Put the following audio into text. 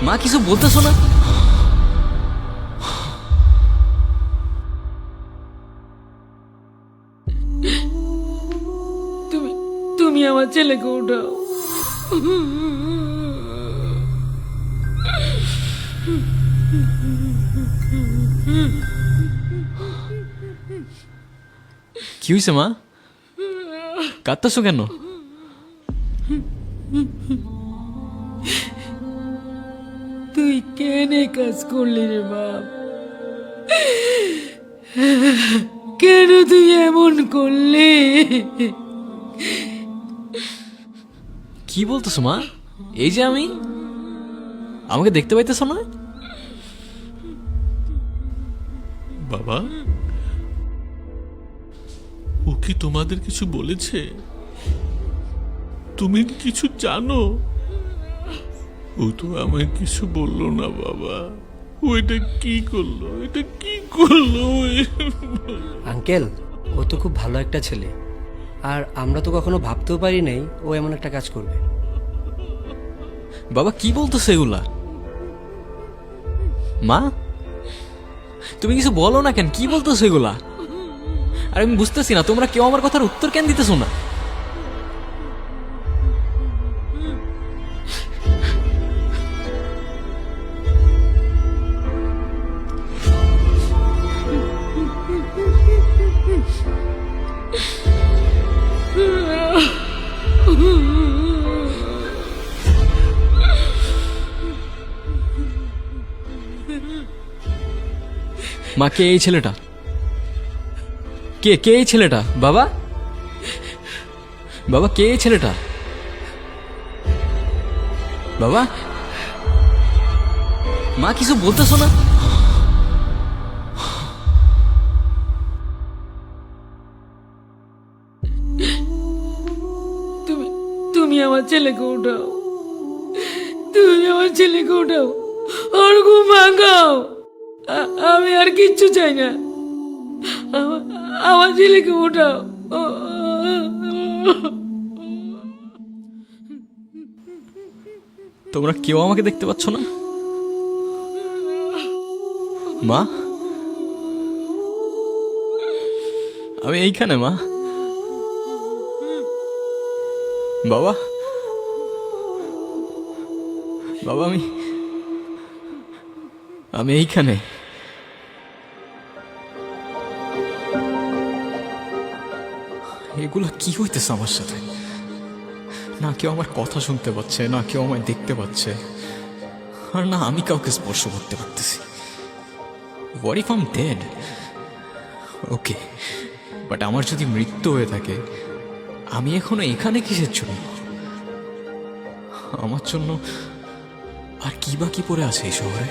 মা কিছু বলতেছো না? তুমি তুমি আমার ছেলেকে উঠাও। কি হয়েছে মা? কাঁদতেছো কেন? তুই কেন এই কাজ করলি রে বাপ? কেন তুই এমন করলি? কি বলতেছো মা? এই যে আমি, আমাকে দেখতে পাইতেছো না? বাবা, ও কি তোমাদের কিছু বলেছে? তুমি কি কিছু জানো? ও তো আমায় কিছু বললো না বাবা। ও এটা কি করলো? এটা কি করলো? আঙ্কেল, ও তো খুব ভালো একটা ছেলে, আর আমরা তো কখনো ভাবতেও পারি নাই ও এমন একটা কাজ করবে। বাবা কি বলতেছো এগুলা? মা তুমি কিছু বলো না কেন? কি বলতেছো এগুলা? আর আমি বুঝতেছি না তোমরা কেউ আমার কথার উত্তর কেন দিতেছো না? মা কে এই ছেলেটা? কে কে এই ছেলেটা? বাবা, বাবা কে এই ছেলেটা? বাবা, মা কিছু বলতেছো না? তুমি তুমি আমার ছেলেকে উঠাও। তুমি আমার ছেলেকে উঠাও, ওর ঘুম ভাঙাও। আমি আর কিচ্ছু চাই না। আমার ছেলেকে উঠাও। তোমরা কেউ আমাকে দেখতে পাচ্ছ না? মা, আমি এইখানে মা। বাবা, বাবা আমি আমি এইখানে। এগুলো কি হইতেছে আমার সাথে? না কেউ আমার কথা শুনতে পাচ্ছে, না কেউ আমায় দেখতে পাচ্ছে, আর না আমি কাউকে স্পর্শ করতে পারতেছি। What if I'm dead? Okay, but আমার যদি মৃত্যু হয়ে থাকে, আমি এখনো এখানে কিসের জন্য? আমার জন্য আর কি বাকি পড়ে আছে এই শহরে?